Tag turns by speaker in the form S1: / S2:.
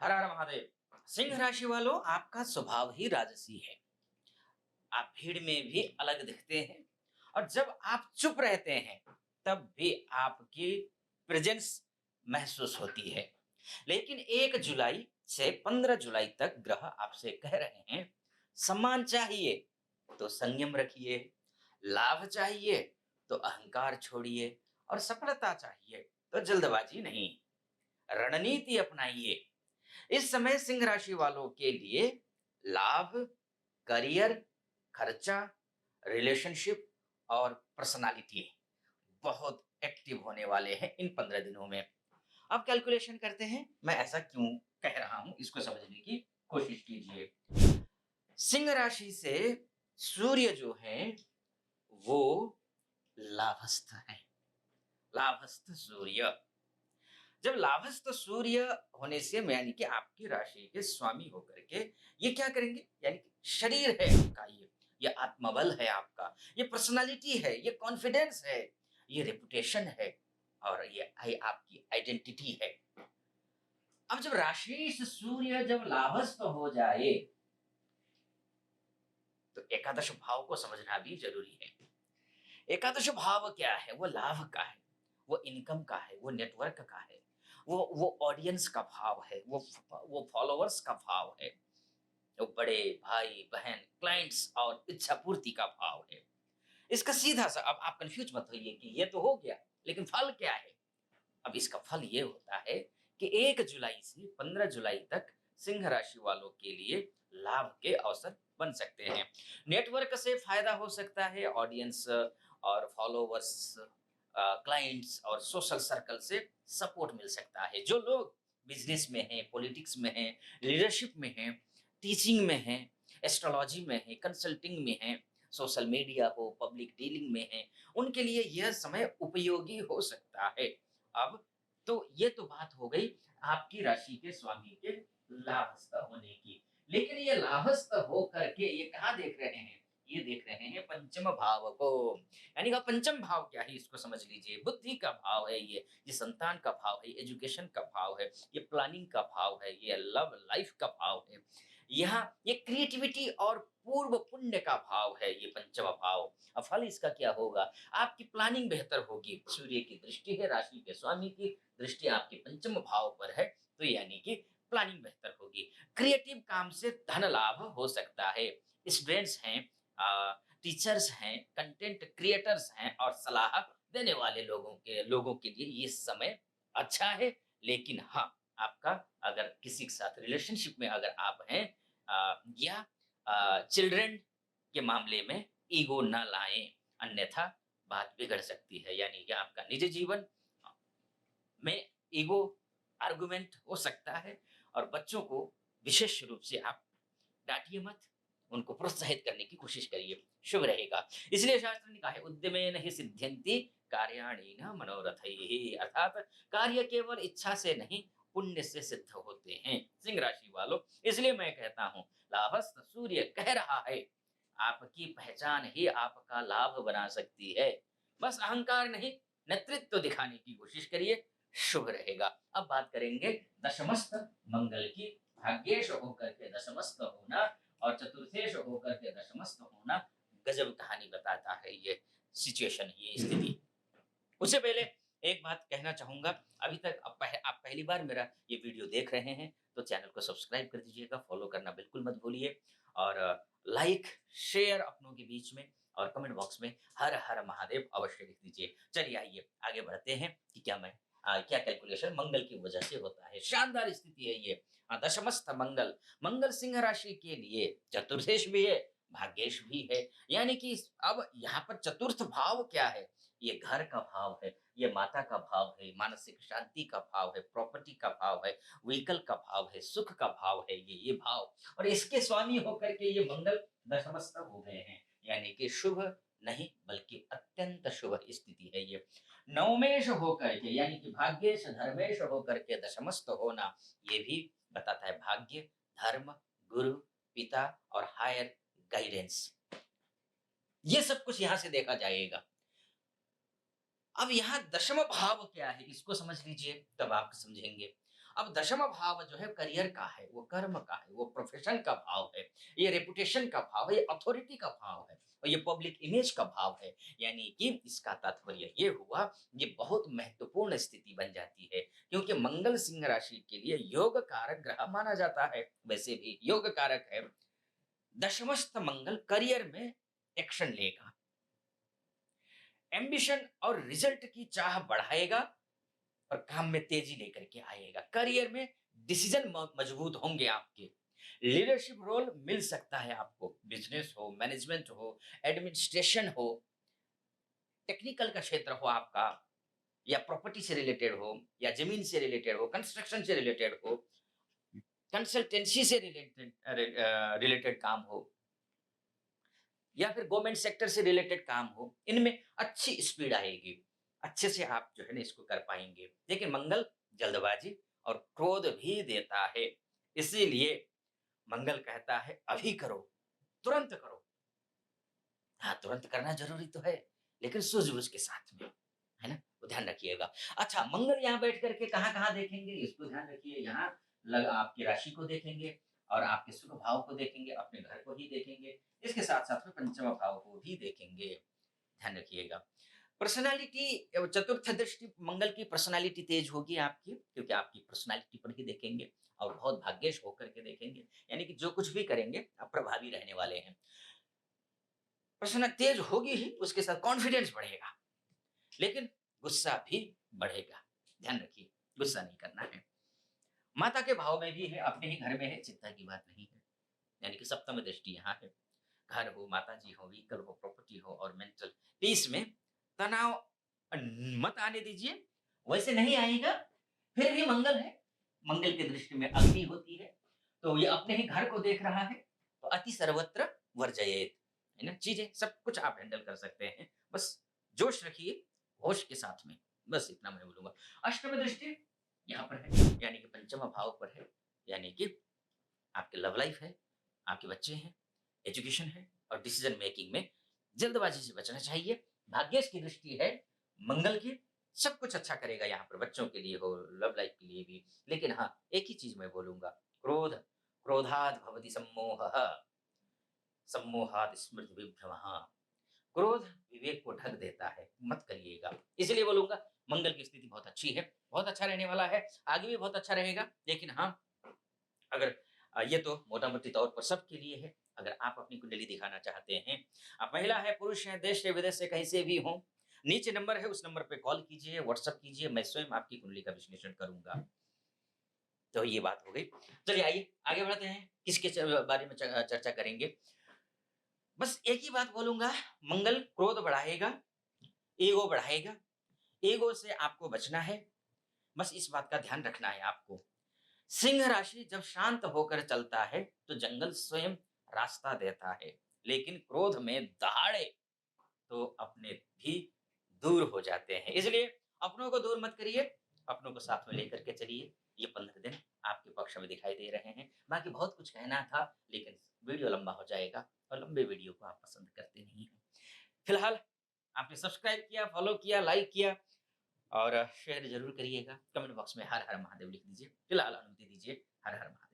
S1: हर हर महादेव। सिंह राशि वालों, आपका स्वभाव ही राजसी है। आप भीड़ में भी अलग दिखते हैं और जब आप चुप रहते हैं तब भी आपकी प्रेजेंस महसूस होती है। लेकिन 1 जुलाई से 15 जुलाई तक ग्रह आपसे कह रहे हैं, सम्मान चाहिए तो संयम रखिए, लाभ चाहिए तो अहंकार छोड़िए और सफलता चाहिए तो जल्दबाजी नहीं। रणनीति अपनाइए। इस समय सिंह राशि वालों के लिए लाभ, करियर, खर्चा, रिलेशनशिप और पर्सनालिटी बहुत एक्टिव होने वाले हैं इन 15 दिनों में। अब कैलकुलेशन करते हैं, मैं ऐसा क्यों कह रहा हूं, इसको समझने की कोशिश कीजिए। सिंह राशि से सूर्य जो है वो लाभस्थ है। लाभस्थ सूर्य, जब लाभस्थ सूर्य होने से यानी कि आपकी राशि के स्वामी होकर के ये क्या करेंगे, यानी कि शरीर है आपका, ये आत्मबल है आपका, ये पर्सनालिटी है, ये कॉन्फिडेंस है, ये रेपुटेशन है और ये आपकी आइडेंटिटी है। अब जब राशि से सूर्य जब लाभस्थ हो जाए तो एकादश भाव को समझना भी जरूरी है। एकादश भाव क्या है? वो लाभ का है, वो इनकम का है, वो नेटवर्क का है, वो ऑडियंस का भाव है, वो फॉलोअर्स का भाव है, वो बड़े भाई बहन क्लाइंट्स और इच्छा पूर्ति का भाव है। इसका सीधा सा, अब आप कंफ्यूज मत होइए कि ये तो हो गया, लेकिन फल क्या है? अब इसका फल ये होता है कि 1 जुलाई से 15 जुलाई तक सिंह राशि वालों के लिए लाभ के अवसर बन सकते हैं। नेटवर्क से फायदा हो सकता है, ऑडियंस और फॉलोवर्स, क्लाइंट्स और सोशल सर्कल से सपोर्ट मिल सकता है। जो लोग बिजनेस में हैं, पॉलिटिक्स में हैं, लीडरशिप में हैं, टीचिंग में हैं, एस्ट्रोलॉजी में हैं, कंसल्टिंग में हैं, सोशल मीडिया हो, पब्लिक डीलिंग में हैं, उनके लिए यह समय उपयोगी हो सकता है। अब तो ये तो बात हो गई आपकी राशि के स्वामी के लाभस्थ होने की। लेकिन ये लाभस्थ हो करके ये कहाँ देख रहे हैं? ये देख रहे हैं पंचम भाव को। यानी कि पंचम भाव क्या है, इसको समझ लीजिए। बुद्धि का भाव है ये संतान का भाव है, एजुकेशन का भाव है, ये प्लानिंग का भाव है, ये लव लाइफ का भाव है। यहाँ ये क्रिएटिविटी और पूर्व पुण्य का भाव है, ये पंचम भाव। अब फल इसका क्या होगा? आपकी प्लानिंग बेहतर होगी। सूर्य की दृष्टि है, राशि के स्वामी की दृष्टि आपके पंचम भाव पर है, तो यानी कि प्लानिंग बेहतर होगी। क्रिएटिव काम से धन लाभ हो सकता है। स्टूडेंट्स हैं, टीचर्स हैं, कंटेंट क्रिएटर्स हैं और सलाह देने वाले लोगों के लिए ये समय अच्छा है। लेकिन हाँ, आपका अगर किसी के साथ रिलेशनशिप में अगर आप हैं, या चिल्ड्रन के मामले में ईगो ना लाएं, अन्यथा बात बिगड़ सकती है। यानी कि आपका निजी जीवन में ईगो आर्गुमेंट हो सकता है और बच्चों को विशेष रूप से आप डांटिए मत, उनको प्रोत्साहित करने की कोशिश करिए, शुभ रहेगा। इसलिए शास्त्र ने कहा है, उद्यमेन हि सिद्ध्यन्ति कार्याणि न मनोरथैः, अर्थात कार्य केवल इच्छा से नहीं, पुण्य से सिद्ध होते हैं। सिंह राशि वालों, इसलिए मैं कहता हूं, लाभस्थ सूर्य कह रहा है, आपकी पहचान ही आपका लाभ बना सकती है। बस अहंकार नहीं, नेतृत्व दिखाने की कोशिश करिए, शुभ रहेगा। अब बात करेंगे दशमस्थ मंगल की। भाग्येश होकर के दशमस्थ होना और चतुर्थेश होकर के दशमस्थ होना गजब कहानी बताता है। ये सिचुएशन, ये स्थिति। उससे पहले एक बात कहना चाहूँगा, अभी तक आप पहली बार मेरा ये वीडियो देख रहे हैं, तो चैनल को सब्सक्राइब कर दीजिएगा, फॉलो करना बिल्कुल मत भूलिए और लाइक, शेयर अपनों के बीच में और कमेंट बॉक्स में हर हर महादेव अवश्य लिख दीजिए। चलिए आइए आगे बढ़ते हैं कि क्या कैलकुलेशन मंगल की वजह से होता है। शानदार स्थिति है ये। दशमस्थ मंगल, मंगल सिंह राशि के लिए चतुर्थेश भी है, भाग्येश भी है। यानी कि अब यहाँ पर चतुर्थ भाव क्या है? ये घर का भाव है, ये माता का भाव है, मानसिक शांति का भाव है, प्रॉपर्टी का भाव है, व्हीकल का भाव है, सुख का भाव है, ये भाव। और इसके स्वामी होकर के ये मंगल दशमस्थ हो गए हैं। यानी कि शुभ नहीं बल्कि अत्यंत शुभ स्थिति है ये। नवमेश होकर के, यानी कि भाग्येश धर्मेश होकर के दशमस्थ होना, ये भी बताता है भाग्य, धर्म, गुरु, पिता और हायर गाइडेंस। ये सब कुछ यहां से देखा जाएगा। अब यहाँ दशम भाव क्या है, इसको समझ लीजिए, तब आप समझेंगे। अब दशम भाव जो है करियर का है, वो कर्म का है, वो प्रोफेशन का भाव है, ये रेपुटेशन का भाव है, ये अथॉरिटी का भाव है और ये पब्लिक इमेज का भाव है। यानी कि इसका तात्पर्य ये हुआ, ये बहुत महत्वपूर्ण स्थिति बन जाती है क्योंकि मंगल सिंह राशि के लिए योग कारक ग्रह माना जाता है। वैसे भी योग कारक है। दशमस्थ मंगल करियर में एक्शन लेगा, एम्बिशन और रिजल्ट की चाह बढ़ाएगा और काम में तेजी लेकर के आएगा। करियर में डिसीजन मजबूत होंगे आपके। लीडरशिप रोल मिल सकता है आपको, बिजनेस हो, मैनेजमेंट हो, एडमिनिस्ट्रेशन हो, टेक्निकल का क्षेत्र हो आपका, या प्रॉपर्टी से रिलेटेड हो, या जमीन से रिलेटेड हो, कंस्ट्रक्शन से रिलेटेड हो, कंसल्टेंसी से रिलेटेड रिलेटेड काम हो, या फिर गवर्नमेंट सेक्टर से रिलेटेड काम हो, इनमें अच्छी स्पीड आएगी। अच्छे से आप जो है ना इसको कर पाएँगे। लेकिन मंगल जल्दबाज़ी और क्रोध भी देता है। इसीलिए मंगल कहता है अभी करो, तुरंत करो। हाँ, तुरंत करना ज़रूरी तो है, लेकिन सूझबूझ के साथ में, है ना? तो ध्यान रखिएगा। अच्छा, मंगल यहाँ बैठ कर के कहाँ-कहाँ देखेंगे इसको ध्यान रखिए। यहाँ आपकी राशि को देखेंगे और आपके शुभ भाव को देखेंगे, अपने घर को ही देखेंगे। इसके साथ-साथ में पंचम भाव को भी देखेंगे। ध्यान रखिएगा। पर्सनैलिटी चतुर्थ दृष्टि मंगल की पर्सनैलिटी तेज होगी आपकी, क्योंकि आपकी पर्सनैलिटी पर ही देखेंगे और बहुत भाग्यश होकर के देखेंगे। यानी कि जो कुछ भी करेंगे, आप प्रभावी रहने वाले हैं। प्रसन्न तेज होगी ही, उसके साथ कॉन्फिडेंस बढ़ेगा, लेकिन गुस्सा भी बढ़ेगा। ध्यान रखिए, गुस्सा नहीं करना है। माता के भाव में भी है, अपने ही घर में है, चिंता की बात नहीं है। यानी कि सप्तम दृष्टि यहाँ है। घर हो, माताजी हो, व्हीकल हो, प्रॉपर्टी हो और मेंटल पीस में तनाव मत आने दीजिए। वैसे नहीं आएगा, फिर भी मंगल है। मंगल की दृष्टि में अग्नि होती है, तो ये अपने ही घर को देख रहा है, तो अति सर्वत्र वर्जयेत, है ना? चीज़ें सब कुछ आप हैंडल कर सकते हैं। बस जोश रखिए, होश के साथ में। बस इतना मैं बोलूँगा। अष्टम दृष्टि यहाँ पर है, यानी कि पंचम भाव पर है, यानी कि आपकी लव लाइफ है, आपके बच्चे हैं, एजुकेशन है और डिसीजन मेकिंग में जल्दबाजी से बचना चाहिए। भाग्येश की दृष्टि है मंगल की, सब कुछ अच्छा करेगा यहाँ पर बच्चों के लिए हो, लव लाइफ के लिए भी। लेकिन हाँ, एक ही चीज़ मैं बोलूँगा, क्रोध, क्रोधात् भवति सम्मोहः, सम्मोहात् स्मृति विभ्रमः। क्रोध विवेक को ढक देता है, मत करिएगा। इसलिए बोलूँगा मंगल की स्थिति बहुत अच्छी है, बहुत अच्छा रहने वाला है, आगे भी बहुत अच्छा रहेगा। लेकिन हाँ, अगर ये तो मोटा-मोटी तौर पर सबके लिए है। अगर आप अपनी कुंडली दिखाना चाहते हैं, आप महिला हैं, पुरुष हैं, देश से विदेश से कहीं से भी हों, नीचे नंबर है, उस नंबर पे कॉल कीजिए, व्हाट्सएप कीजिए, मैं स्वयं आपकी कुंडली का विश्लेषण करूँगा। तो ये बात हो गई। चलिए आइए आगे बढ़ते हैं, किसके बारे में चर्चा करेंगे। बस एक ही बात बोलूँगा, मंगल क्रोध बढ़ाएगा, ईगो बढ़ाएगा, ईगो से आपको बचना है। बस इस बात का ध्यान रखना है आपको। सिंह राशि जब शांत होकर चलता है तो जंगल स्वयं रास्ता देता है, लेकिन क्रोध में दहाड़े तो अपने भी दूर हो जाते हैं। इसलिए अपनों को दूर मत करिए, अपनों को साथ में लेकर के चलिए। ये 15 दिन आपके पक्ष में दिखाई दे रहे हैं। बाकी बहुत कुछ कहना था, लेकिन वीडियो लंबा हो जाएगा और लंबे वीडियो को आप पसंद करते नहीं हैं। फिलहाल आपने सब्सक्राइब किया, फॉलो किया, लाइक किया और शेयर ज़रूर करिएगा। कमेंट बॉक्स में हर हर महादेव लिख दीजिए। फिलहाल अनुमति दीजिए। हर हर महादेव।